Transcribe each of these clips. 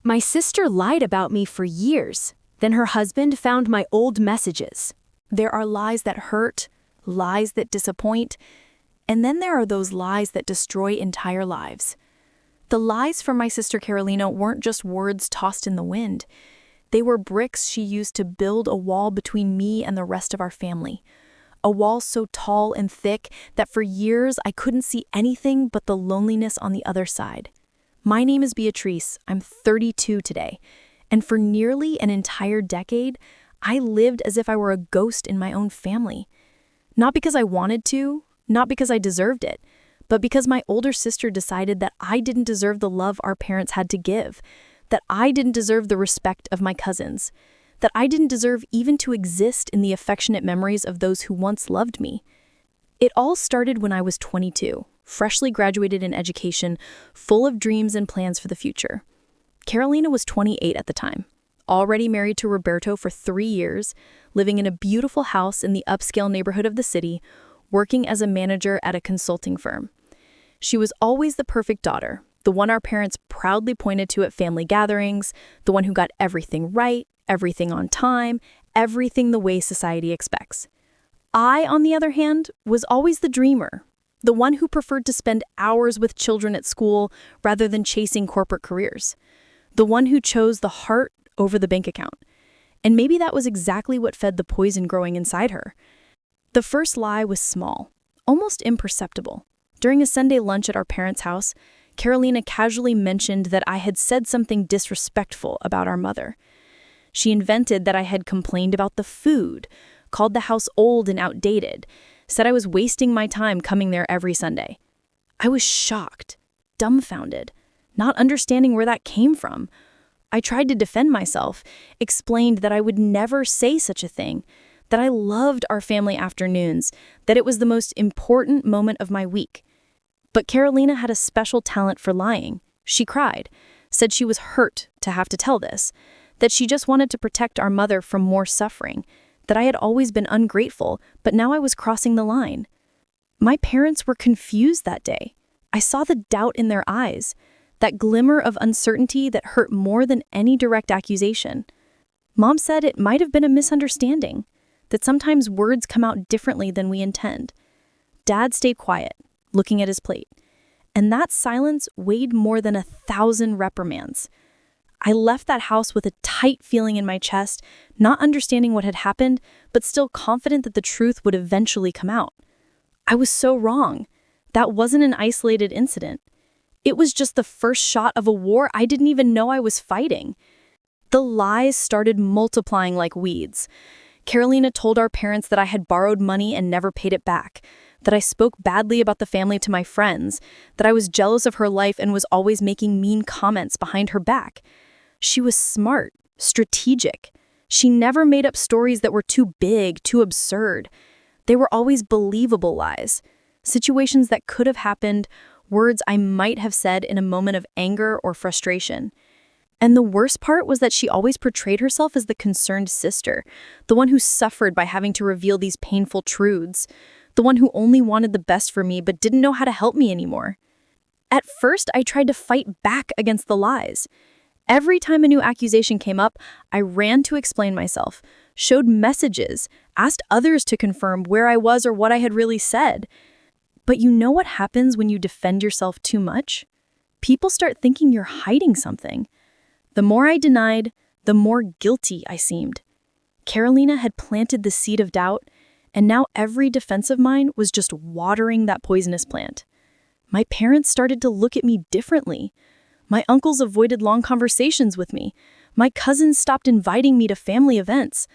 My sister lied about me for years. Then her husband found my old messages. There are lies that hurt, lies that disappoint, and then there are those lies that destroy entire lives. The lies from my sister Carolina weren't just words tossed in the wind. They were bricks she used to build a wall between me and the rest of our family. A wall so tall and thick that for years I couldn't see anything but the loneliness on the other side. My name is Beatrice. I'm 32 today. And for nearly an entire decade, I lived as if I were a ghost in my own family. Not because I wanted to, not because I deserved it, but because my older sister decided that I didn't deserve the love our parents had to give, that I didn't deserve the respect of my cousins, that I didn't deserve even to exist in the affectionate memories of those who once loved me. It all started when I was 22, freshly graduated in education, full of dreams and plans for the future. Carolina was 28 at the time, already married to Roberto for 3 years, living in a beautiful house in the upscale neighborhood of the city, working as a manager at a consulting firm. She was always the perfect daughter, the one our parents proudly pointed to at family gatherings, the one who got everything right, everything on time, everything the way society expects. I, on the other hand, was always the dreamer, the one who preferred to spend hours with children at school rather than chasing corporate careers, the one who chose the heart over the bank account. And maybe that was exactly what fed the poison growing inside her. The first lie was small, almost imperceptible. During a Sunday lunch at our parents' house, Carolina casually mentioned that I had said something disrespectful about our mother. She invented that I had complained about the food, called the house old and outdated, said I was wasting my time coming there every Sunday. I was shocked, dumbfounded, not understanding where that came from. I tried to defend myself, explained that I would never say such a thing, that I loved our family afternoons, that it was the most important moment of my week. But Carolina had a special talent for lying. She cried, said she was hurt to have to tell this, that she just wanted to protect our mother from more suffering, that I had always been ungrateful, but now I was crossing the line. My parents were confused that day. I saw the doubt in their eyes, that glimmer of uncertainty that hurt more than any direct accusation. Mom said it might have been a misunderstanding, that sometimes words come out differently than we intend. Dad stayed quiet, looking at his plate, and that silence weighed more than 1,000 reprimands. I left that house with a tight feeling in my chest, not understanding what had happened, but still confident that the truth would eventually come out. I was so wrong. That wasn't an isolated incident. It was just the first shot of a war I didn't even know I was fighting. The lies started multiplying like weeds. Carolina told our parents that I had borrowed money and never paid it back, that I spoke badly about the family to my friends, that I was jealous of her life and was always making mean comments behind her back. She was smart, strategic. She never made up stories that were too big, too absurd. They were always believable lies, situations that could have happened, words I might have said in a moment of anger or frustration. And the worst part was that she always portrayed herself as the concerned sister, the one who suffered by having to reveal these painful truths, the one who only wanted the best for me but didn't know how to help me anymore. At first, I tried to fight back against the lies. Every time a new accusation came up, I ran to explain myself, showed messages, asked others to confirm where I was or what I had really said. But you know what happens when you defend yourself too much? People start thinking you're hiding something. The more I denied, the more guilty I seemed. Carolina had planted the seed of doubt, and now every defense of mine was just watering that poisonous plant. My parents started to look at me differently. My uncles avoided long conversations with me. My cousins stopped inviting me to family events.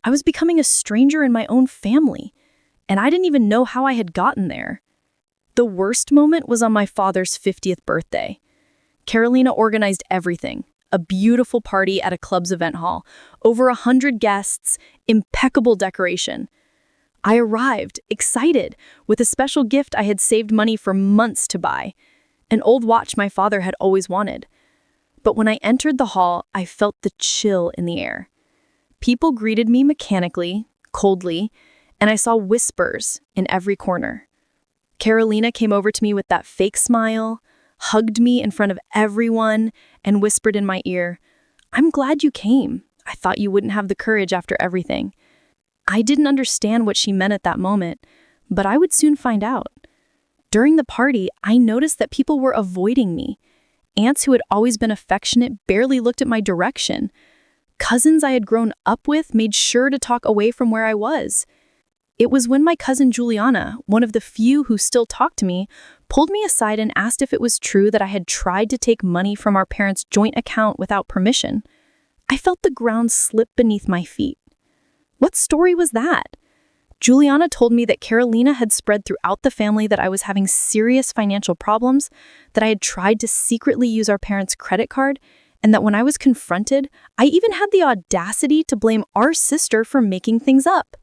I was becoming a stranger in my own family, and I didn't even know how I had gotten there. The worst moment was on my father's 50th birthday. Carolina organized everything. A beautiful party at a club's event hall, over 100 guests, impeccable decoration. I arrived, excited, with a special gift I had saved money for months to buy, an old watch my father had always wanted. But when I entered the hall, I felt the chill in the air. People greeted me mechanically, coldly, and I saw whispers in every corner. Carolina came over to me with that fake smile, hugged me in front of everyone, and whispered in my ear, "I'm glad you came. I thought you wouldn't have the courage after everything." I didn't understand what she meant at that moment, but I would soon find out. During the party, I noticed that people were avoiding me. Aunts who had always been affectionate barely looked at my direction. Cousins I had grown up with made sure to talk away from where I was. It was when my cousin Juliana, one of the few who still talked to me, pulled me aside and asked if it was true that I had tried to take money from our parents' joint account without permission. I felt the ground slip beneath my feet. What story was that? Juliana told me that Carolina had spread throughout the family that I was having serious financial problems, that I had tried to secretly use our parents' credit card, and that when I was confronted, I even had the audacity to blame our sister for making things up.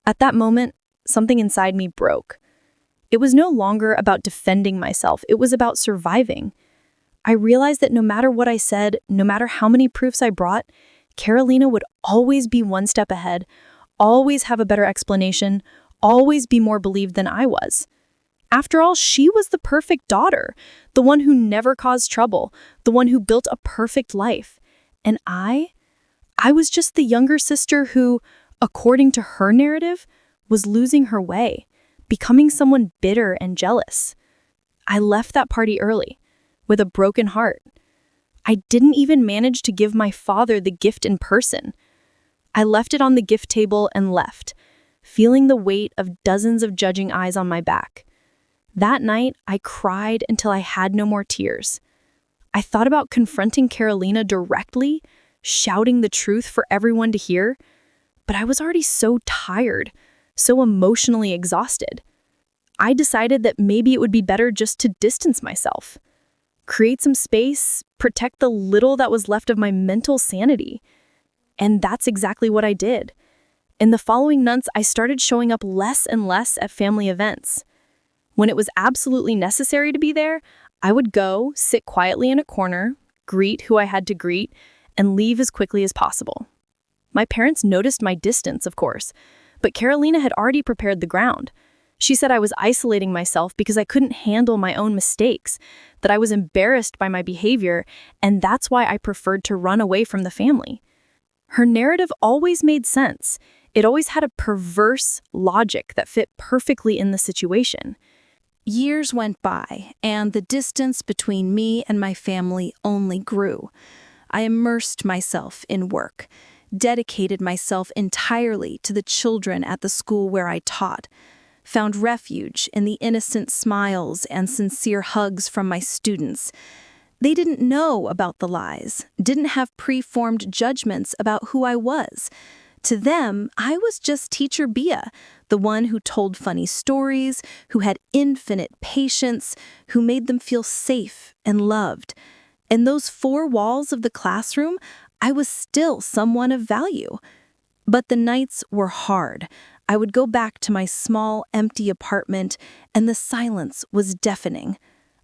At that moment, something inside me broke. It was no longer about defending myself, it was about surviving. I realized that no matter what I said, no matter how many proofs I brought, Carolina would always be one step ahead, always have a better explanation, always be more believed than I was. After all, she was the perfect daughter, the one who never caused trouble, the one who built a perfect life. And I was just the younger sister who, according to her narrative, was losing her way, becoming someone bitter and jealous. I left that party early, with a broken heart. I didn't even manage to give my father the gift in person. I left it on the gift table and left, feeling the weight of dozens of judging eyes on my back. That night, I cried until I had no more tears. I thought about confronting Carolina directly, shouting the truth for everyone to hear, but I was already so tired, so emotionally exhausted. I decided that maybe it would be better just to distance myself, create some space, protect the little that was left of my mental sanity. And that's exactly what I did. In the following months, I started showing up less and less at family events. When it was absolutely necessary to be there, I would go, sit quietly in a corner, greet who I had to greet, and leave as quickly as possible. My parents noticed my distance, of course, but Carolina had already prepared the ground. She said I was isolating myself because I couldn't handle my own mistakes, that I was embarrassed by my behavior, and that's why I preferred to run away from the family. Her narrative always made sense. It always had a perverse logic that fit perfectly in the situation. Years went by, and the distance between me and my family only grew. I immersed myself in work, dedicated myself entirely to the children at the school where I taught, found refuge in the innocent smiles and sincere hugs from my students. They didn't know about the lies, didn't have preformed judgments about who I was. To them, I was just Teacher Bia, the one who told funny stories, who had infinite patience, who made them feel safe and loved. In those four walls of the classroom, I was still someone of value. But the nights were hard. I would go back to my small, empty apartment, and the silence was deafening.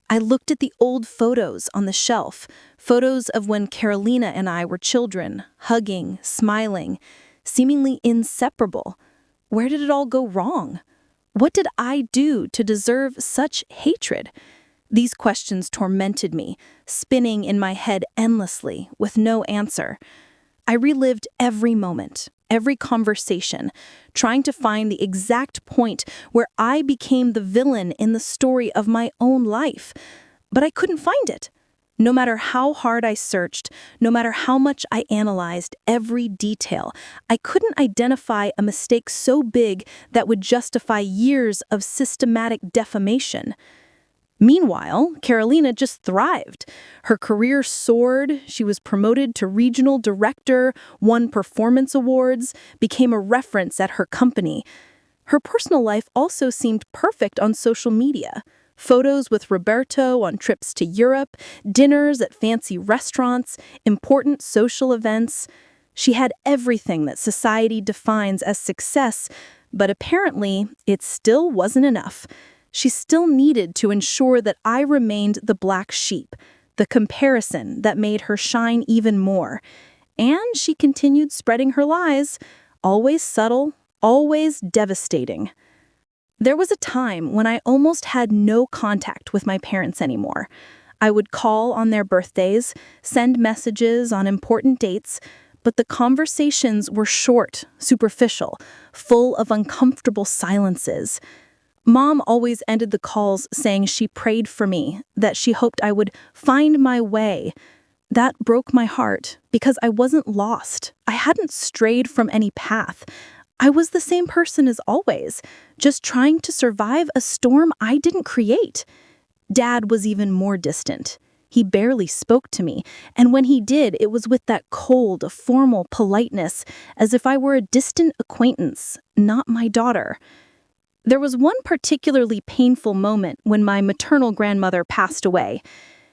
I looked at the old photos on the shelf, photos of when Carolina and I were children, hugging, smiling, seemingly inseparable. Where did it all go wrong? What did I do to deserve such hatred? These questions tormented me, spinning in my head endlessly, with no answer. I relived every moment, every conversation, trying to find the exact point where I became the villain in the story of my own life. But I couldn't find it. No matter how hard I searched, no matter how much I analyzed every detail, I couldn't identify a mistake so big that would justify years of systematic defamation. Meanwhile, Carolina just thrived. Her career soared, she was promoted to regional director, won performance awards, became a reference at her company. Her personal life also seemed perfect on social media. Photos with Roberto on trips to Europe, dinners at fancy restaurants, important social events. She had everything that society defines as success, but apparently it still wasn't enough. She still needed to ensure that I remained the black sheep, the comparison that made her shine even more. And she continued spreading her lies, always subtle, always devastating. There was a time when I almost had no contact with my parents anymore. I would call on their birthdays, send messages on important dates, but the conversations were short, superficial, full of uncomfortable silences. Mom always ended the calls saying she prayed for me, that she hoped I would find my way. That broke my heart because I wasn't lost. I hadn't strayed from any path. I was the same person as always, just trying to survive a storm I didn't create. Dad was even more distant. He barely spoke to me, and when he did, it was with that cold, formal politeness, as if I were a distant acquaintance, not my daughter. There was one particularly painful moment when my maternal grandmother passed away.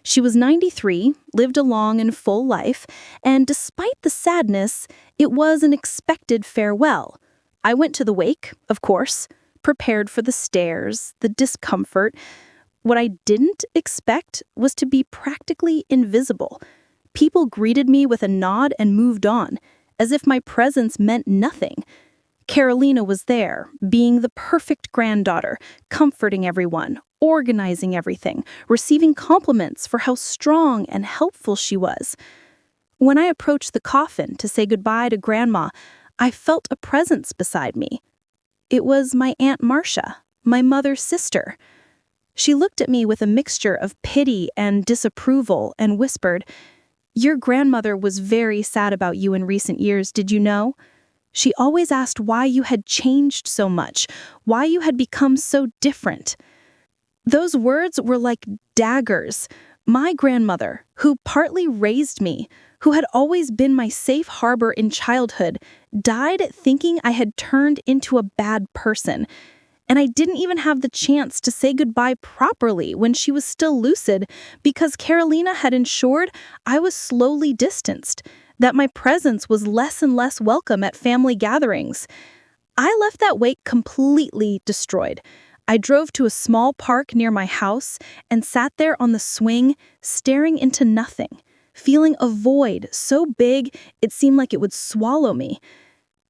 She was 93, lived a long and full life, and despite the sadness, it was an expected farewell. I went to the wake, of course, prepared for the stares, the discomfort. What I didn't expect was to be practically invisible. People greeted me with a nod and moved on, as if my presence meant nothing. Carolina was there, being the perfect granddaughter, comforting everyone, organizing everything, receiving compliments for how strong and helpful she was. When I approached the coffin to say goodbye to Grandma, I felt a presence beside me. It was my Aunt Marcia, my mother's sister. She looked at me with a mixture of pity and disapproval and whispered, "Your grandmother was very sad about you in recent years, did you know? She always asked why you had changed so much, why you had become so different." Those words were like daggers. My grandmother, who partly raised me, who had always been my safe harbor in childhood, died thinking I had turned into a bad person. And I didn't even have the chance to say goodbye properly when she was still lucid because Carolina had ensured I was slowly distanced, that my presence was less and less welcome at family gatherings. I left that wake completely destroyed. I drove to a small park near my house and sat there on the swing, staring into nothing, feeling a void so big it seemed like it would swallow me.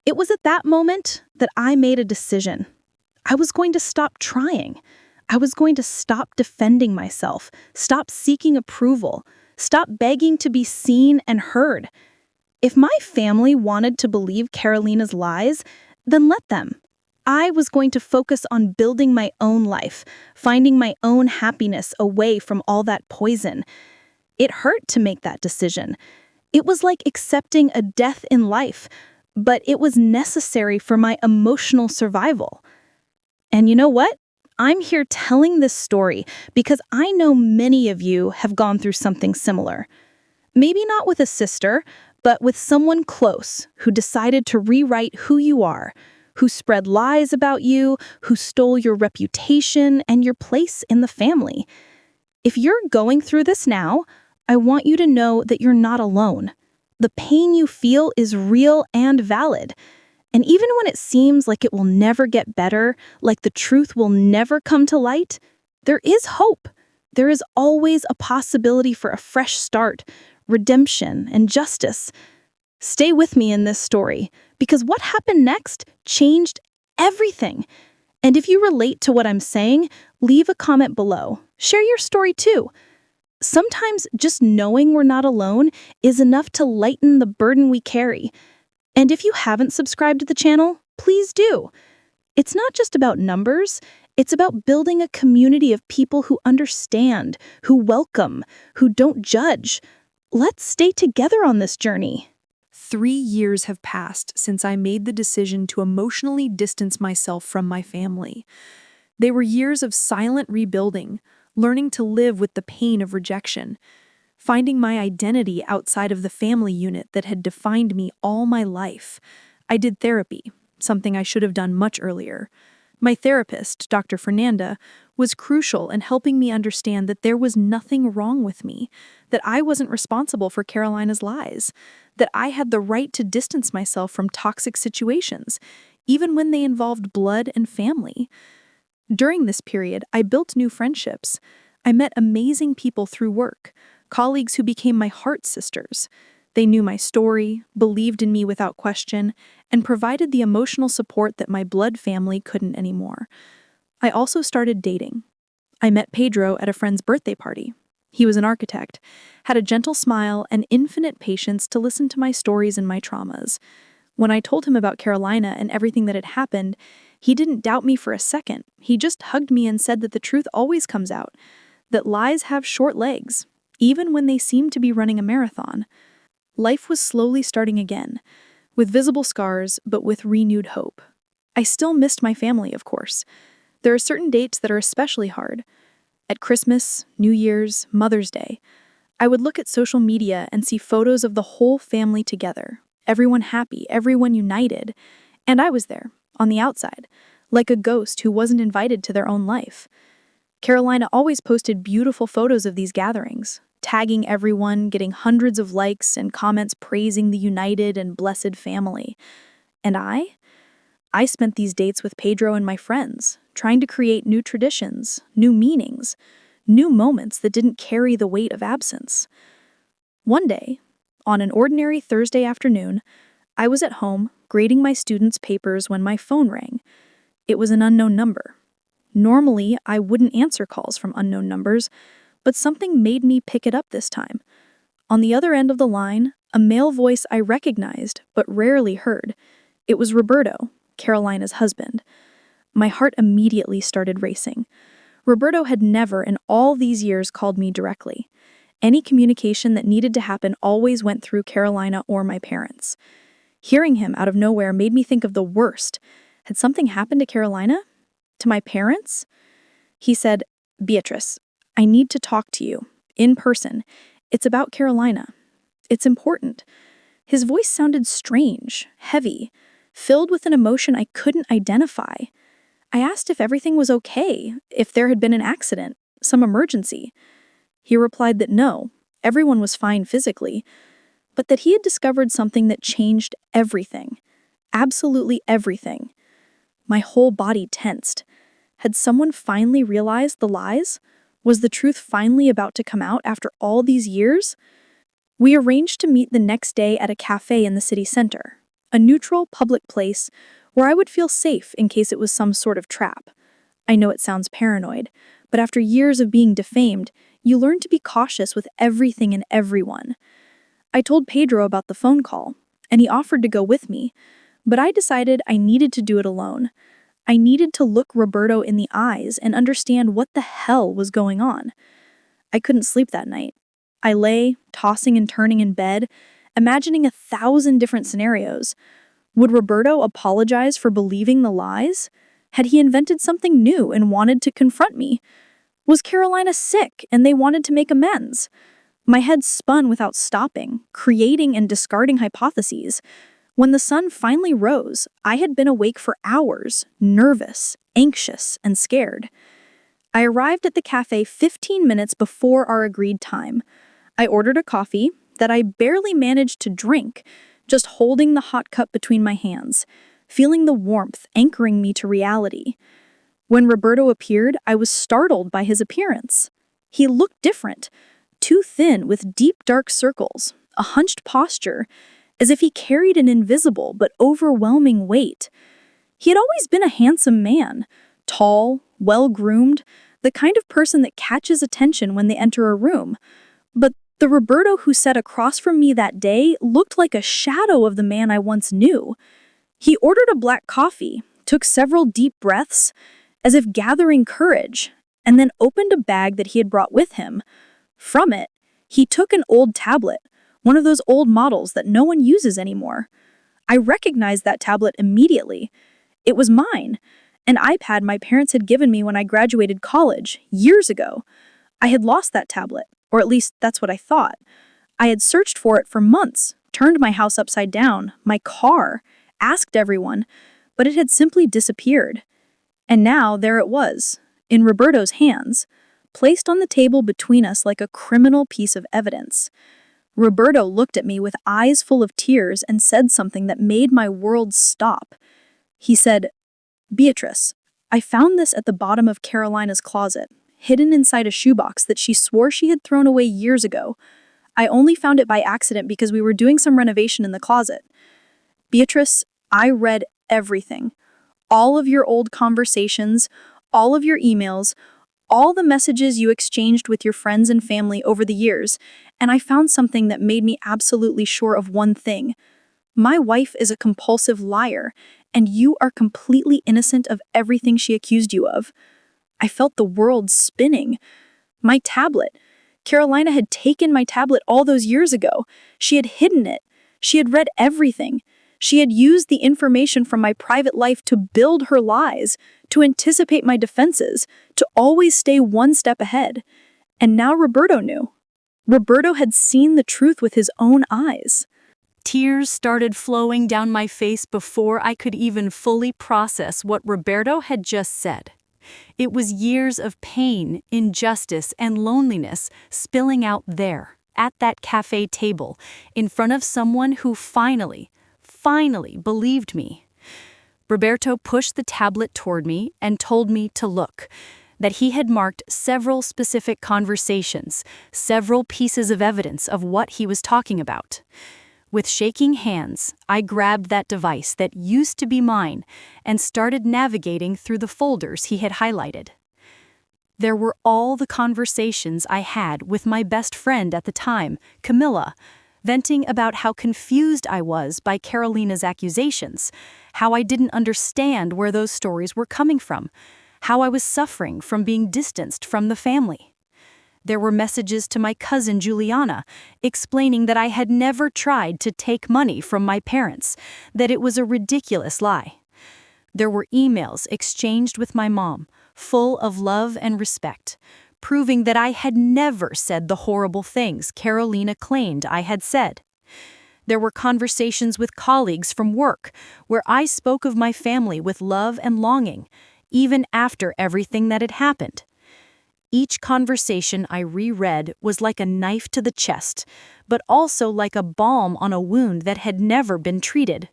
It was at that moment that I made a decision. I was going to stop trying. I was going to stop defending myself, stop seeking approval, stop begging to be seen and heard. If my family wanted to believe Carolina's lies, then let them. I was going to focus on building my own life, finding my own happiness away from all that poison. It hurt to make that decision. It was like accepting a death in life, but it was necessary for my emotional survival. And you know what? I'm here telling this story because I know many of you have gone through something similar. Maybe not with a sister, but with someone close who decided to rewrite who you are, who spread lies about you, who stole your reputation and your place in the family. If you're going through this now, I want you to know that you're not alone. The pain you feel is real and valid. And even when it seems like it will never get better, like the truth will never come to light, there is hope. There is always a possibility for a fresh start, redemption, and justice. Stay with me in this story, because what happened next changed everything. And if you relate to what I'm saying, leave a comment below. Share your story too. Sometimes just knowing we're not alone is enough to lighten the burden we carry. And if you haven't subscribed to the channel, please do. It's not just about numbers, it's about building a community of people who understand, who welcome, who don't judge. Let's stay together on this journey. 3 years have passed since I made the decision to emotionally distance myself from my family. They were years of silent rebuilding, learning to live with the pain of rejection, finding my identity outside of the family unit that had defined me all my life. I did therapy, something I should have done much earlier. My therapist, Dr. Fernanda, was crucial in helping me understand that there was nothing wrong with me, that I wasn't responsible for Carolina's lies, that I had the right to distance myself from toxic situations, even when they involved blood and family. During this period, I built new friendships. I met amazing people through work, colleagues who became my heart sisters. They knew my story, believed in me without question, and provided the emotional support that my blood family couldn't anymore. I also started dating. I met Pedro at a friend's birthday party. He was an architect, had a gentle smile and infinite patience to listen to my stories and my traumas. When I told him about Carolina and everything that had happened, he didn't doubt me for a second. He just hugged me and said that the truth always comes out, that lies have short legs, even when they seem to be running a marathon. Life was slowly starting again, with visible scars, but with renewed hope. I still missed my family, of course. There are certain dates that are especially hard. At Christmas, New Year's, Mother's Day, I would look at social media and see photos of the whole family together, everyone happy, everyone united, and I was there, on the outside, like a ghost who wasn't invited to their own life. Carolina always posted beautiful photos of these gatherings, tagging everyone, getting hundreds of likes and comments praising the united and blessed family. And I spent these dates with Pedro and my friends, trying to create new traditions, new meanings, new moments that didn't carry the weight of absence. One day, on an ordinary Thursday afternoon, I was at home grading my students' papers when my phone rang. It was an unknown number. Normally, I wouldn't answer calls from unknown numbers, but something made me pick it up this time. On the other end of the line, a male voice I recognized but rarely heard. It was Roberto, Carolina's husband. My heart immediately started racing. Roberto had never in all these years called me directly. Any communication that needed to happen always went through Carolina or my parents. Hearing him out of nowhere made me think of the worst. Had something happened to Carolina? To my parents? He said, "Beatrice, I need to talk to you, in person. It's about Carolina. It's important." His voice sounded strange, heavy, filled with an emotion I couldn't identify. I asked if everything was okay, if there had been an accident, some emergency. He replied that no, everyone was fine physically, but that he had discovered something that changed everything. Absolutely everything. My whole body tensed. Had someone finally realized the lies? Was the truth finally about to come out after all these years? We arranged to meet the next day at a cafe in the city center, a neutral public place where I would feel safe in case it was some sort of trap. I know it sounds paranoid, but after years of being defamed, you learn to be cautious with everything and everyone. I told Pedro about the phone call, and he offered to go with me, but I decided I needed to do it alone. I needed to look Roberto in the eyes and understand what the hell was going on. I couldn't sleep that night. I lay, tossing and turning in bed, imagining 1,000 different scenarios. Would Roberto apologize for believing the lies? Had he invented something new and wanted to confront me? Was Carolina sick and they wanted to make amends? My head spun without stopping, creating and discarding hypotheses. When the sun finally rose, I had been awake for hours, nervous, anxious, and scared. I arrived at the cafe 15 minutes before our agreed time. I ordered a coffee that I barely managed to drink, just holding the hot cup between my hands, feeling the warmth anchoring me to reality. When Roberto appeared, I was startled by his appearance. He looked different, too thin with deep dark circles, a hunched posture, as if he carried an invisible but overwhelming weight. He had always been a handsome man, tall, well-groomed, the kind of person that catches attention when they enter a room. But the Roberto who sat across from me that day looked like a shadow of the man I once knew. He ordered a black coffee, took several deep breaths, as if gathering courage, and then opened a bag that he had brought with him. From it, he took an old tablet, one of those old models that no one uses anymore. I recognized that tablet immediately. It was mine, an iPad my parents had given me when I graduated college, years ago. I had lost that tablet, or at least that's what I thought. I had searched for it for months, turned my house upside down, my car, asked everyone, but it had simply disappeared. And now there it was, in Roberto's hands, placed on the table between us like a criminal piece of evidence. Roberto looked at me with eyes full of tears and said something that made my world stop. He said, "Beatrice, I found this at the bottom of Carolina's closet, hidden inside a shoebox that she swore she had thrown away years ago. I only found it by accident because we were doing some renovation in the closet. Beatrice, I read everything. All of your old conversations, all of your emails, all the messages you exchanged with your friends and family over the years, and I found something that made me absolutely sure of one thing. My wife is a compulsive liar, and you are completely innocent of everything she accused you of. I felt the world spinning. My tablet. Carolina had taken my tablet all those years ago. She had hidden it. She had read everything. She had used the information from my private life to build her lies, to anticipate my defenses, to always stay one step ahead. And now Roberto knew. Roberto had seen the truth with his own eyes. Tears started flowing down my face before I could even fully process what Roberto had just said. It was years of pain, injustice, and loneliness spilling out there, at that cafe table, in front of someone who finally believed me. Roberto pushed the tablet toward me and told me to look, that he had marked several specific conversations, several pieces of evidence of what he was talking about. With shaking hands, I grabbed that device that used to be mine and started navigating through the folders he had highlighted. There were all the conversations I had with my best friend at the time, Camilla, venting about how confused I was by Carolina's accusations, how I didn't understand where those stories were coming from, how I was suffering from being distanced from the family. There were messages to my cousin Juliana, explaining that I had never tried to take money from my parents, that it was a ridiculous lie. There were emails exchanged with my mom, full of love and respect, proving that I had never said the horrible things Carolina claimed I had said. There were conversations with colleagues from work, where I spoke of my family with love and longing, even after everything that had happened. Each conversation I reread was like a knife to the chest, but also like a balm on a wound that had never been treated.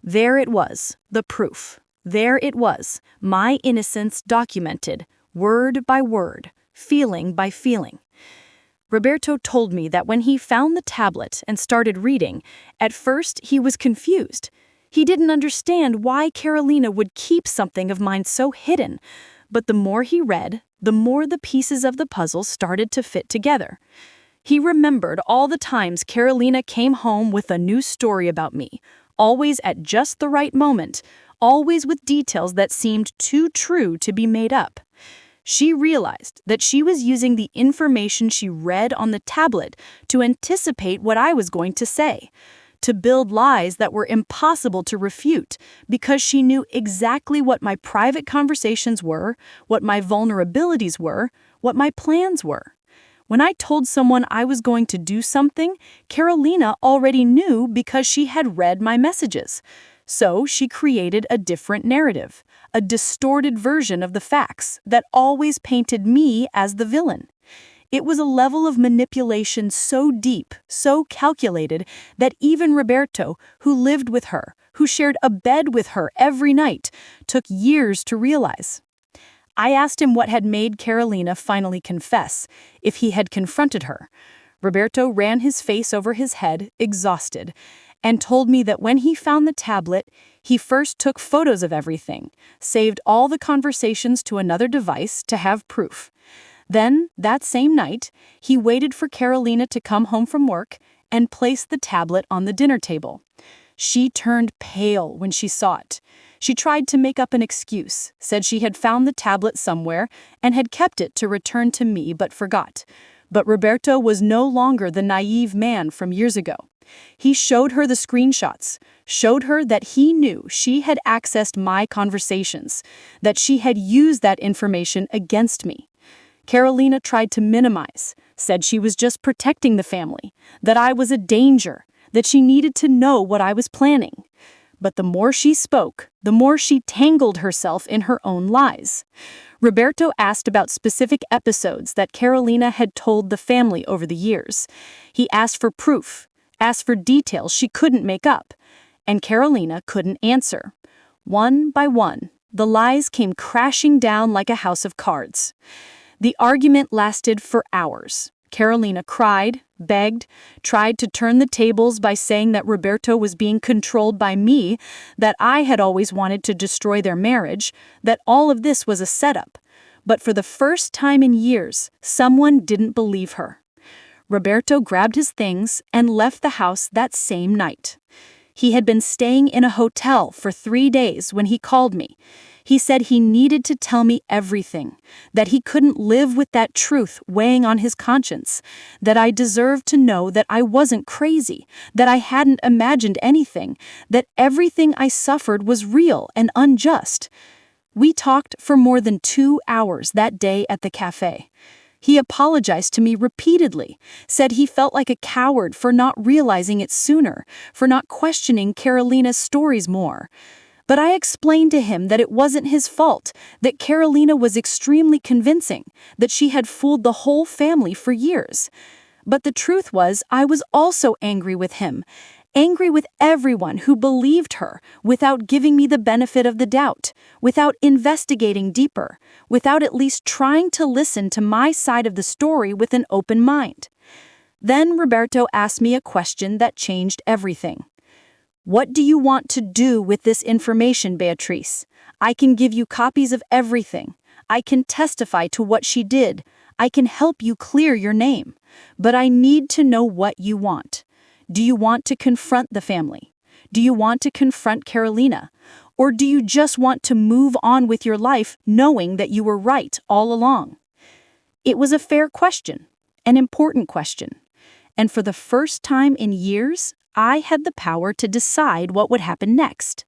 There it was, the proof. There it was, my innocence documented, word by word, feeling by feeling. Roberto told me that when he found the tablet and started reading, at first he was confused. He didn't understand why Carolina would keep something of mine so hidden, but the more he read, the more the pieces of the puzzle started to fit together. He remembered all the times Carolina came home with a new story about me, always at just the right moment, always with details that seemed too true to be made up. She realized that she was using the information she read on the tablet to anticipate what I was going to say, to build lies that were impossible to refute, because she knew exactly what my private conversations were, what my vulnerabilities were, what my plans were. When I told someone I was going to do something, Carolina already knew because she had read my messages. So she created a different narrative, a distorted version of the facts that always painted me as the villain. It was a level of manipulation so deep, so calculated, that even Roberto, who lived with her, who shared a bed with her every night, took years to realize. I asked him what had made Carolina finally confess, if he had confronted her. Roberto ran his face over his head, exhausted, and told me that when he found the tablet, he first took photos of everything, saved all the conversations to another device to have proof. Then, that same night, he waited for Carolina to come home from work and placed the tablet on the dinner table. She turned pale when she saw it. She tried to make up an excuse, said she had found the tablet somewhere and had kept it to return to me but forgot. But Roberto was no longer the naive man from years ago. He showed her the screenshots, showed her that he knew she had accessed my conversations, that she had used that information against me. Carolina tried to minimize, said she was just protecting the family, that I was a danger, that she needed to know what I was planning. But the more she spoke, the more she tangled herself in her own lies. Roberto asked about specific episodes that Carolina had told the family over the years. He asked for proof, asked for details she couldn't make up, and Carolina couldn't answer. One by one, the lies came crashing down like a house of cards. The argument lasted for hours. Carolina cried, begged, tried to turn the tables by saying that Roberto was being controlled by me, that I had always wanted to destroy their marriage, that all of this was a setup. But for the first time in years, someone didn't believe her. Roberto grabbed his things and left the house that same night. He had been staying in a hotel for 3 days when he called me. He said he needed to tell me everything, that he couldn't live with that truth weighing on his conscience, that I deserved to know that I wasn't crazy, that I hadn't imagined anything, that everything I suffered was real and unjust. We talked for more than 2 hours that day at the cafe. He apologized to me repeatedly, said he felt like a coward for not realizing it sooner, for not questioning Carolina's stories more. But I explained to him that it wasn't his fault, that Carolina was extremely convincing, that she had fooled the whole family for years. But the truth was, I was also angry with him, angry with everyone who believed her without giving me the benefit of the doubt, without investigating deeper, without at least trying to listen to my side of the story with an open mind. Then Roberto asked me a question that changed everything. "What do you want to do with this information, Beatrice? I can give you copies of everything. I can testify to what she did. I can help you clear your name. But I need to know what you want. Do you want to confront the family? Do you want to confront Carolina? Or do you just want to move on with your life knowing that you were right all along?" It was a fair question, an important question. And for the first time in years, I had the power to decide what would happen next.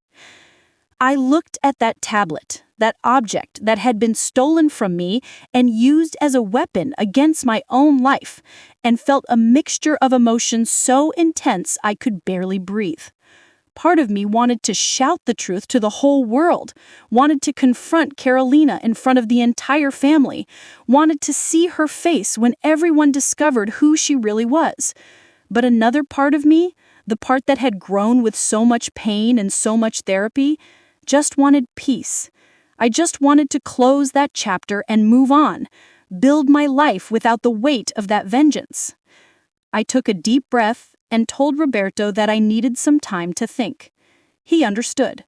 I looked at that tablet, that object that had been stolen from me and used as a weapon against my own life, and felt a mixture of emotions so intense I could barely breathe. Part of me wanted to shout the truth to the whole world, wanted to confront Carolina in front of the entire family, wanted to see her face when everyone discovered who she really was. But another part of me, the part that had grown with so much pain and so much therapy, just wanted peace. I just wanted to close that chapter and move on, build my life without the weight of that vengeance. I took a deep breath and told Roberto that I needed some time to think. He understood.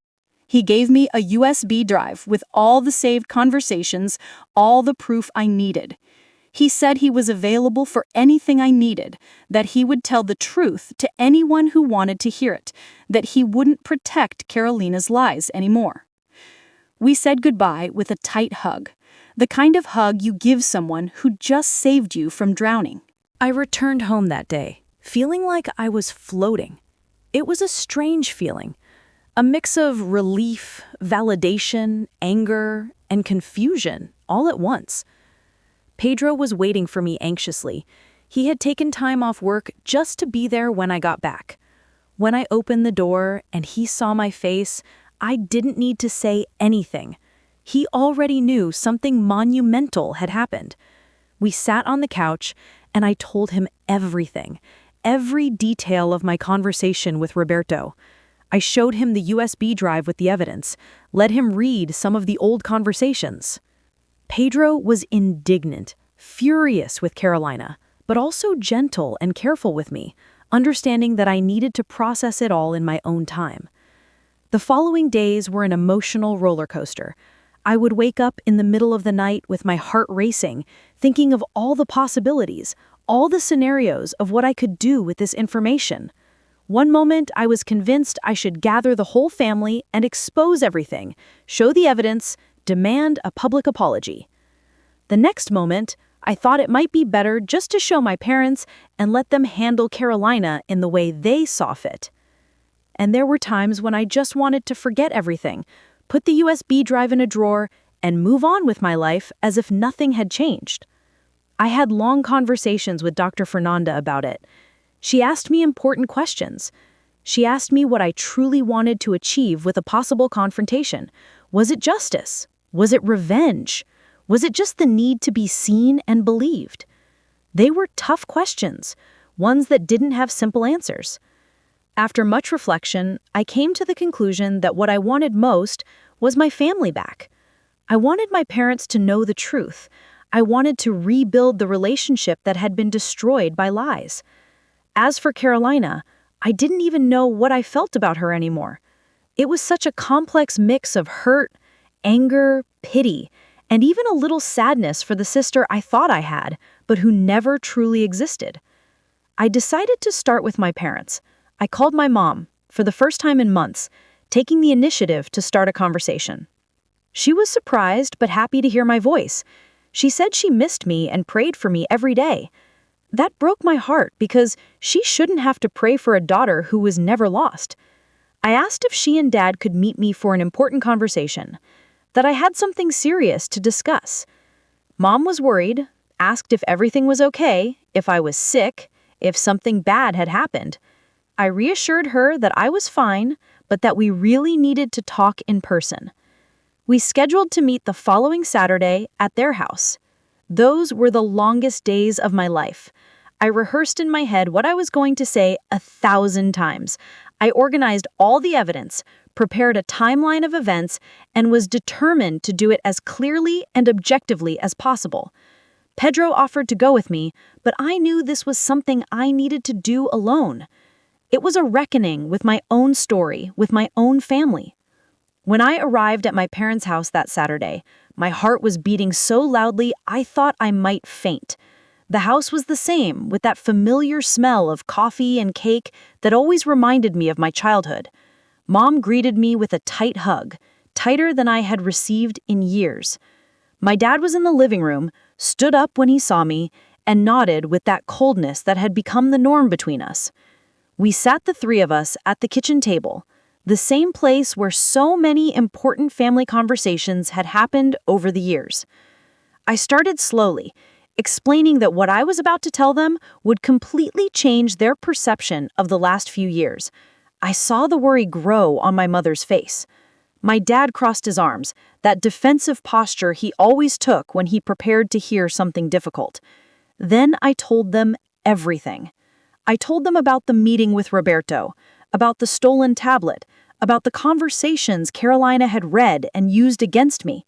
He gave me a USB drive with all the saved conversations, all the proof I needed. He said he was available for anything I needed, that he would tell the truth to anyone who wanted to hear it, that he wouldn't protect Carolina's lies anymore. We said goodbye with a tight hug, the kind of hug you give someone who just saved you from drowning. I returned home that day, feeling like I was floating. It was a strange feeling, a mix of relief, validation, anger, and confusion all at once. Pedro was waiting for me anxiously. He had taken time off work just to be there when I got back. When I opened the door and he saw my face, I didn't need to say anything. He already knew something monumental had happened. We sat on the couch and I told him everything, every detail of my conversation with Roberto. I showed him the USB drive with the evidence, let him read some of the old conversations. Pedro was indignant, furious with Carolina, but also gentle and careful with me, understanding that I needed to process it all in my own time. The following days were an emotional roller coaster. I would wake up in the middle of the night with my heart racing, thinking of all the possibilities, all the scenarios of what I could do with this information. One moment, I was convinced I should gather the whole family and expose everything, show the evidence, demand a public apology. The next moment, I thought it might be better just to show my parents and let them handle Carolina in the way they saw fit. And there were times when I just wanted to forget everything, put the USB drive in a drawer, and move on with my life as if nothing had changed. I had long conversations with Dr. Fernanda about it. She asked me important questions. She asked me what I truly wanted to achieve with a possible confrontation. Was it justice? Was it revenge? Was it just the need to be seen and believed? They were tough questions, ones that didn't have simple answers. After much reflection, I came to the conclusion that what I wanted most was my family back. I wanted my parents to know the truth. I wanted to rebuild the relationship that had been destroyed by lies. As for Carolina, I didn't even know what I felt about her anymore. It was such a complex mix of hurt, anger, pity, and even a little sadness for the sister I thought I had, but who never truly existed. I decided to start with my parents. I called my mom, for the first time in months, taking the initiative to start a conversation. She was surprised but happy to hear my voice. She said she missed me and prayed for me every day. That broke my heart because she shouldn't have to pray for a daughter who was never lost. I asked if she and Dad could meet me for an important conversation, that I had something serious to discuss. Mom was worried, asked if everything was okay, if I was sick, if something bad had happened. I reassured her that I was fine, but that we really needed to talk in person. We scheduled to meet the following Saturday at their house. Those were the longest days of my life. I rehearsed in my head what I was going to say 1,000 times. I organized all the evidence, prepared a timeline of events, and was determined to do it as clearly and objectively as possible. Pedro offered to go with me, but I knew this was something I needed to do alone. It was a reckoning with my own story, with my own family. When I arrived at my parents' house that Saturday, my heart was beating so loudly I thought I might faint. The house was the same, with that familiar smell of coffee and cake that always reminded me of my childhood. Mom greeted me with a tight hug, tighter than I had received in years. My dad was in the living room, stood up when he saw me, and nodded with that coldness that had become the norm between us. We sat the three of us at the kitchen table, the same place where so many important family conversations had happened over the years. I started slowly, explaining that what I was about to tell them would completely change their perception of the last few years. I saw the worry grow on my mother's face. My dad crossed his arms, that defensive posture he always took when he prepared to hear something difficult. Then I told them everything. I told them about the meeting with Roberto, about the stolen tablet, about the conversations Carolina had read and used against me.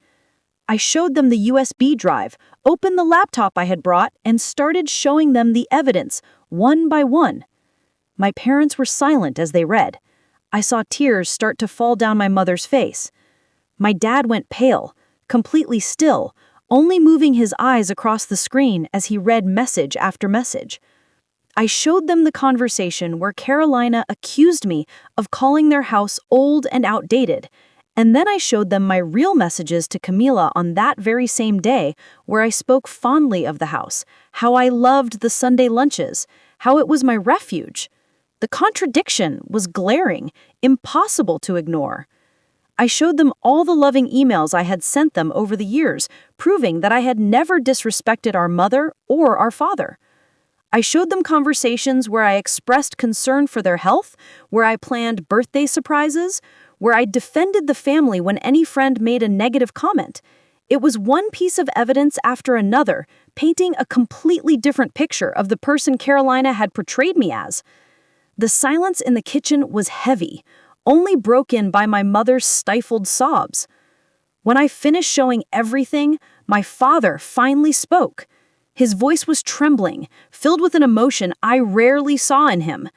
I showed them the USB drive, opened the laptop I had brought, and started showing them the evidence, one by one. My parents were silent as they read. I saw tears start to fall down my mother's face. My dad went pale, completely still, only moving his eyes across the screen as he read message after message. I showed them the conversation where Carolina accused me of calling their house old and outdated, and then I showed them my real messages to Camila on that very same day where I spoke fondly of the house, how I loved the Sunday lunches, how it was my refuge. The contradiction was glaring, impossible to ignore. I showed them all the loving emails I had sent them over the years, proving that I had never disrespected our mother or our father. I showed them conversations where I expressed concern for their health, where I planned birthday surprises, where I defended the family when any friend made a negative comment. It was one piece of evidence after another, painting a completely different picture of the person Carolina had portrayed me as. The silence in the kitchen was heavy, only broken by my mother's stifled sobs. When I finished showing everything, my father finally spoke. His voice was trembling, filled with an emotion I rarely saw in him.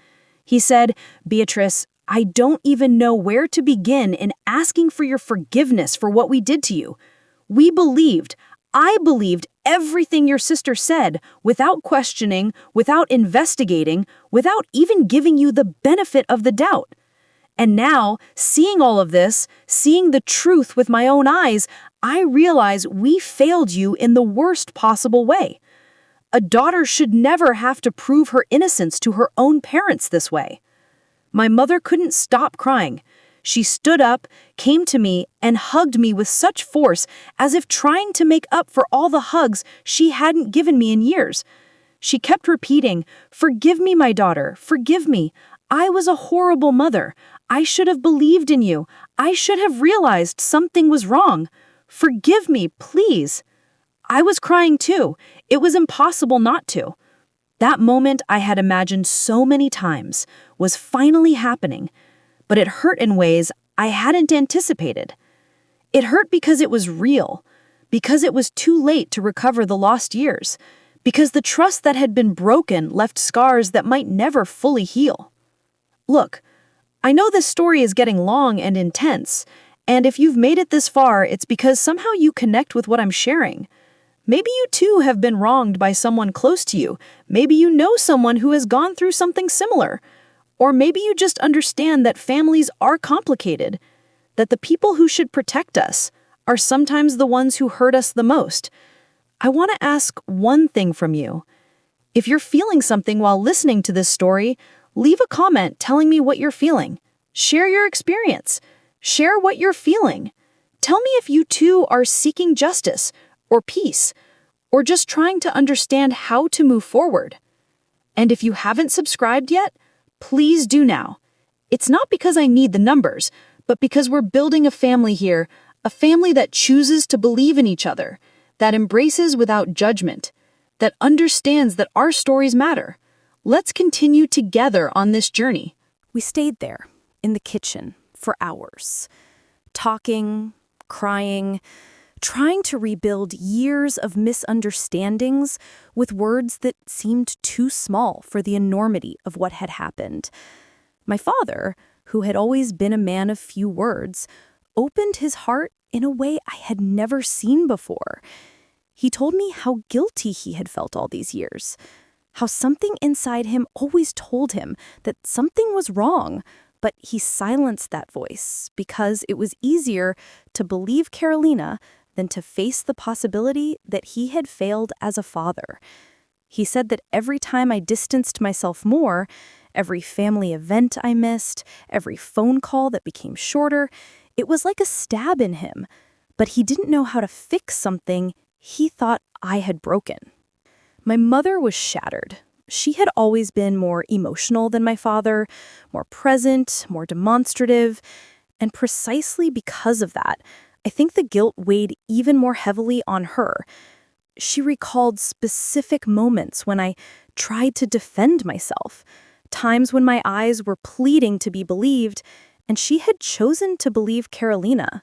He said, "Beatrice, I don't even know where to begin in asking for your forgiveness for what we did to you. I believed everything your sister said without questioning, without investigating, without even giving you the benefit of the doubt. And now, seeing all of this, seeing the truth with my own eyes, I realize we failed you in the worst possible way. A daughter should never have to prove her innocence to her own parents this way." My mother couldn't stop crying. She stood up, came to me, and hugged me with such force, as if trying to make up for all the hugs she hadn't given me in years. She kept repeating, "Forgive me, my daughter, forgive me. I was a horrible mother. I should have believed in you. I should have realized something was wrong. Forgive me, please." I was crying too. It was impossible not to. That moment I had imagined so many times was finally happening, but it hurt in ways I hadn't anticipated. It hurt because it was real, because it was too late to recover the lost years, because the trust that had been broken left scars that might never fully heal. Look, I know this story is getting long and intense, And if you've made it this far, it's because somehow you connect with what I'm sharing. Maybe you too have been wronged by someone close to you. Maybe you know someone who has gone through something similar. Or maybe you just understand that families are complicated, that the people who should protect us are sometimes the ones who hurt us the most. I want to ask one thing from you. If you're feeling something while listening to this story, leave a comment telling me what you're feeling. Share your experience. Share what you're feeling. Tell me if you too are seeking justice or peace, or just trying to understand how to move forward. And if you haven't subscribed yet, please do now. It's not because I need the numbers, but because we're building a family here, a family that chooses to believe in each other, that embraces without judgment, that understands that our stories matter. Let's continue together on this journey. We stayed there, in the kitchen, for hours, talking, crying, trying to rebuild years of misunderstandings with words that seemed too small for the enormity of what had happened. My father, who had always been a man of few words, opened his heart in a way I had never seen before. He told me how guilty he had felt all these years, how something inside him always told him that something was wrong, but he silenced that voice because it was easier to believe Carolina than to face the possibility that he had failed as a father. He said that every time I distanced myself more, every family event I missed, every phone call that became shorter, it was like a stab in him. But he didn't know how to fix something he thought I had broken. My mother was shattered. She had always been more emotional than my father, more present, more demonstrative, and precisely because of that, I think the guilt weighed even more heavily on her. She recalled specific moments when I tried to defend myself, times when my eyes were pleading to be believed, and she had chosen to believe Carolina.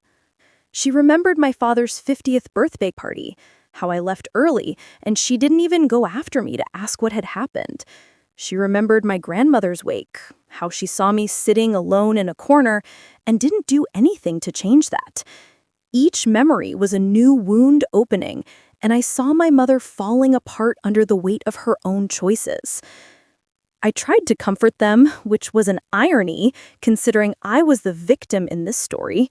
She remembered my father's 50th birthday party, how I left early, and she didn't even go after me to ask what had happened. She remembered my grandmother's wake, how she saw me sitting alone in a corner and didn't do anything to change that. Each memory was a new wound opening, and I saw my mother falling apart under the weight of her own choices. I tried to comfort them, which was an irony, considering I was the victim in this story.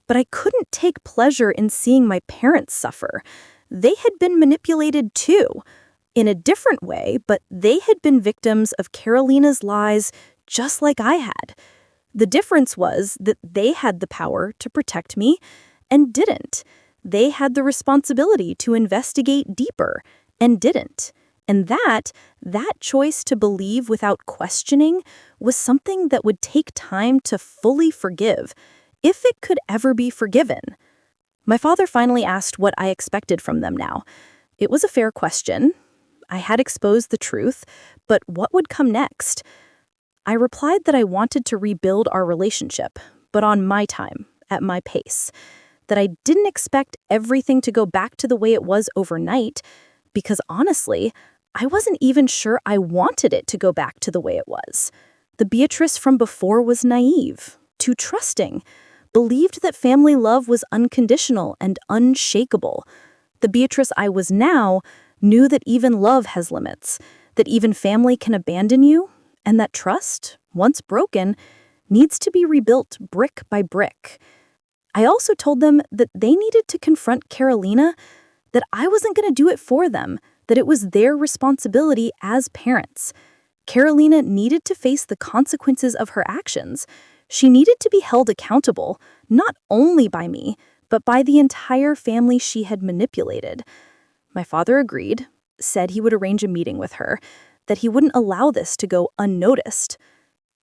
But I couldn't take pleasure in seeing my parents suffer. They had been manipulated too, in a different way, but they had been victims of Carolina's lies just like I had. The difference was that they had the power to protect me and didn't. They had the responsibility to investigate deeper and didn't. And that choice to believe without questioning was something that would take time to fully forgive, if it could ever be forgiven. My father finally asked what I expected from them now. It was a fair question. I had exposed the truth, but what would come next? I replied that I wanted to rebuild our relationship, but on my time, at my pace. That I didn't expect everything to go back to the way it was overnight, because honestly, I wasn't even sure I wanted it to go back to the way it was. The Beatrice from before was naive, too trusting, believed that family love was unconditional and unshakable. The Beatrice I was now knew that even love has limits, that even family can abandon you, and that trust, once broken, needs to be rebuilt brick by brick. I also told them that they needed to confront Carolina, that I wasn't going to do it for them, that it was their responsibility as parents. Carolina needed to face the consequences of her actions. She needed to be held accountable, not only by me, but by the entire family she had manipulated. My father agreed, said he would arrange a meeting with her, that he wouldn't allow this to go unnoticed.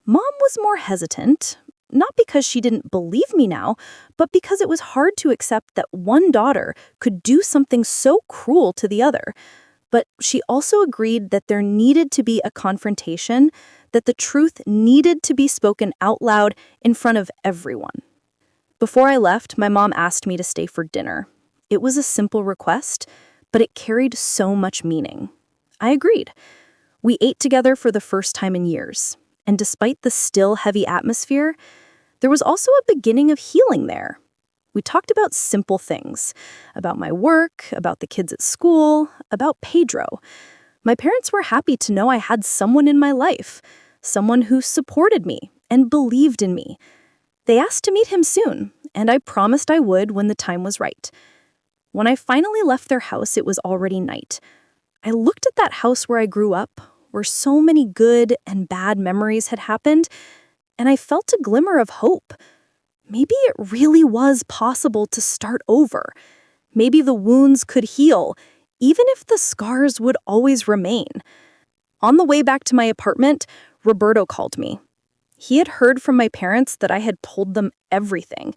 Mom was more hesitant, not because she didn't believe me now, but because it was hard to accept that one daughter could do something so cruel to the other. But she also agreed that there needed to be a confrontation, that the truth needed to be spoken out loud in front of everyone. Before I left, my mom asked me to stay for dinner. It was a simple request, but it carried so much meaning. I agreed. We ate together for the first time in years, and despite the still heavy atmosphere, there was also a beginning of healing there. We talked about simple things, about my work, about the kids at school, about Pedro. My parents were happy to know I had someone in my life, someone who supported me and believed in me. They asked to meet him soon, and I promised I would when the time was right. When I finally left their house, it was already night. I looked at that house where I grew up, where so many good and bad memories had happened, and I felt a glimmer of hope. Maybe it really was possible to start over. Maybe the wounds could heal, even if the scars would always remain. On the way back to my apartment, Roberto called me. He had heard from my parents that I had told them everything.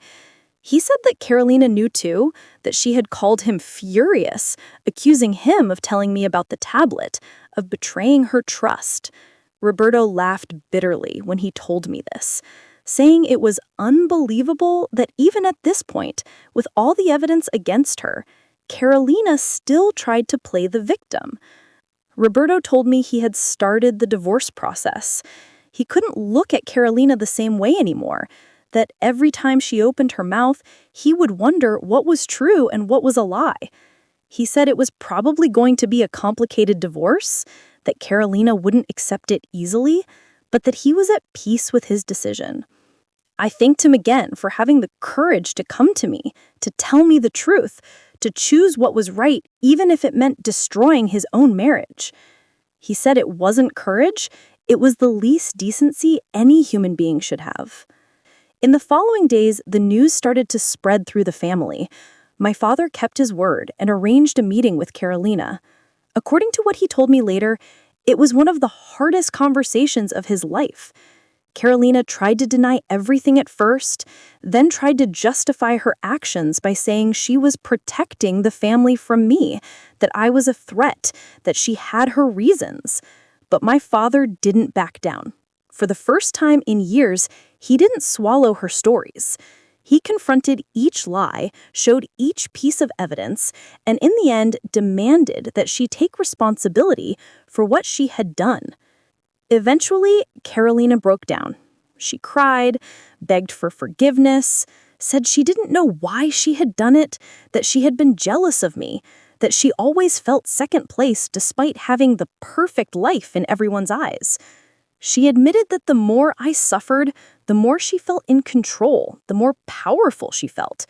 He said that Carolina knew too, that she had called him furious, accusing him of telling me about the tablet, of betraying her trust. Roberto laughed bitterly when he told me this, saying it was unbelievable that even at this point, with all the evidence against her, Carolina still tried to play the victim. Roberto told me he had started the divorce process. He couldn't look at Carolina the same way anymore, that every time she opened her mouth, he would wonder what was true and what was a lie. He said it was probably going to be a complicated divorce, that Carolina wouldn't accept it easily, but that he was at peace with his decision. I thanked him again for having the courage to come to me, to tell me the truth, to choose what was right, even if it meant destroying his own marriage. He said it wasn't courage, it was the least decency any human being should have. In the following days, the news started to spread through the family. My father kept his word and arranged a meeting with Carolina. According to what he told me later, it was one of the hardest conversations of his life. Carolina tried to deny everything at first, then tried to justify her actions by saying she was protecting the family from me, that I was a threat, that she had her reasons. But my father didn't back down. For the first time in years, he didn't swallow her stories. He confronted each lie, showed each piece of evidence, and in the end demanded that she take responsibility for what she had done. Eventually, Carolina broke down. She cried, begged for forgiveness, said she didn't know why she had done it, that she had been jealous of me, that she always felt second place despite having the perfect life in everyone's eyes. She admitted that the more I suffered, the more she felt in control, the more powerful she felt.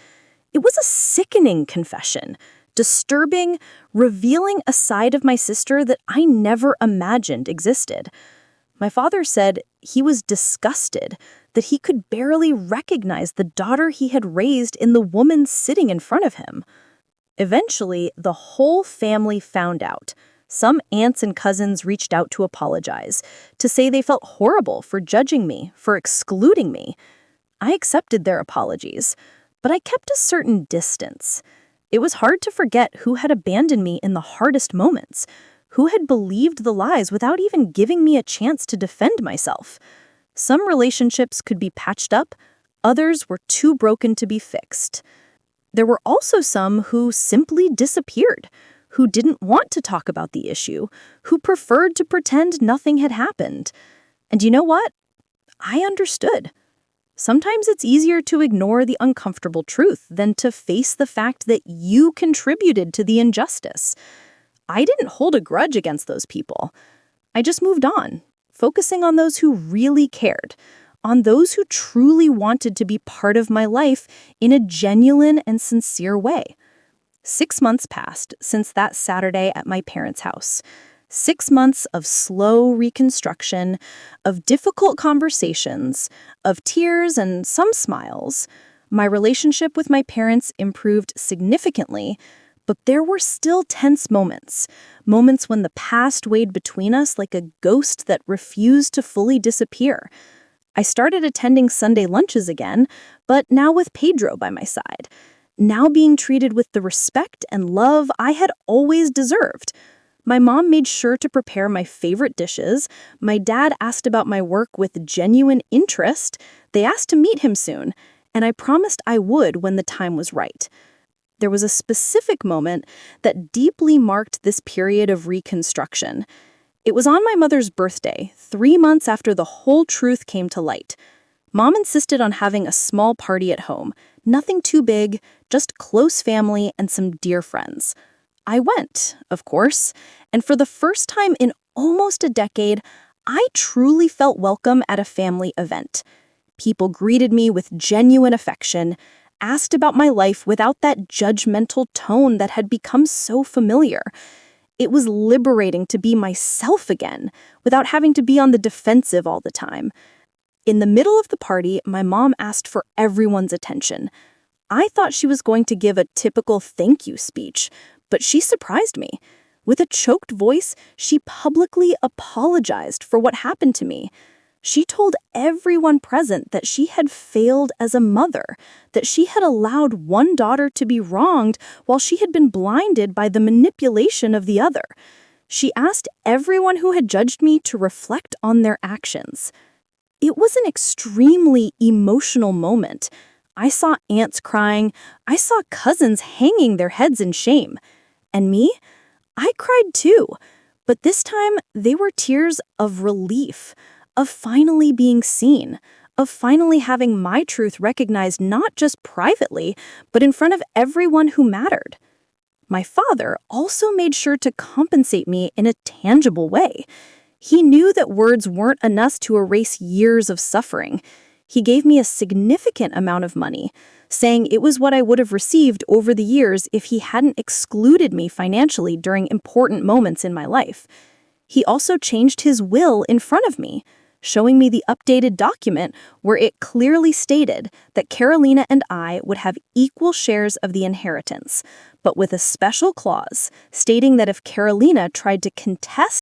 It was a sickening confession, disturbing, revealing a side of my sister that I never imagined existed. My father said he was disgusted, that he could barely recognize the daughter he had raised in the woman sitting in front of him. Eventually, the whole family found out. Some aunts and cousins reached out to apologize, to say they felt horrible for judging me, for excluding me. I accepted their apologies, but I kept a certain distance. It was hard to forget who had abandoned me in the hardest moments, who had believed the lies without even giving me a chance to defend myself. Some relationships could be patched up, others were too broken to be fixed. There were also some who simply disappeared, who didn't want to talk about the issue, who preferred to pretend nothing had happened. And you know what? I understood. Sometimes it's easier to ignore the uncomfortable truth than to face the fact that you contributed to the injustice. I didn't hold a grudge against those people. I just moved on, focusing on those who really cared, on those who truly wanted to be part of my life in a genuine and sincere way. 6 months passed since that Saturday at my parents' house. 6 months of slow reconstruction, of difficult conversations, of tears and some smiles. My relationship with my parents improved significantly, but there were still tense moments, moments when the past weighed between us like a ghost that refused to fully disappear. I started attending Sunday lunches again, but now with Pedro by my side. Now being treated with the respect and love I had always deserved. My mom made sure to prepare my favorite dishes. My dad asked about my work with genuine interest. They asked to meet him soon, and I promised I would when the time was right. There was a specific moment that deeply marked this period of reconstruction. It was on my mother's birthday, 3 months after the whole truth came to light. Mom insisted on having a small party at home, nothing too big, just close family and some dear friends. I went, of course, and for the first time in almost a decade, I truly felt welcome at a family event. People greeted me with genuine affection, asked about my life without that judgmental tone that had become so familiar. It was liberating to be myself again, without having to be on the defensive all the time. In the middle of the party, my mom asked for everyone's attention. I thought she was going to give a typical thank you speech, but she surprised me. With a choked voice, she publicly apologized for what happened to me. She told everyone present that she had failed as a mother, that she had allowed one daughter to be wronged while she had been blinded by the manipulation of the other. She asked everyone who had judged me to reflect on their actions. It was an extremely emotional moment. I saw aunts crying. I saw cousins hanging their heads in shame. And me? I cried too. But this time, they were tears of relief, of finally being seen, of finally having my truth recognized not just privately, but in front of everyone who mattered. My father also made sure to compensate me in a tangible way. He knew that words weren't enough to erase years of suffering. He gave me a significant amount of money, saying it was what I would have received over the years if he hadn't excluded me financially during important moments in my life. He also changed his will in front of me, showing me the updated document where it clearly stated that Carolina and I would have equal shares of the inheritance, but with a special clause stating that if Carolina tried to contest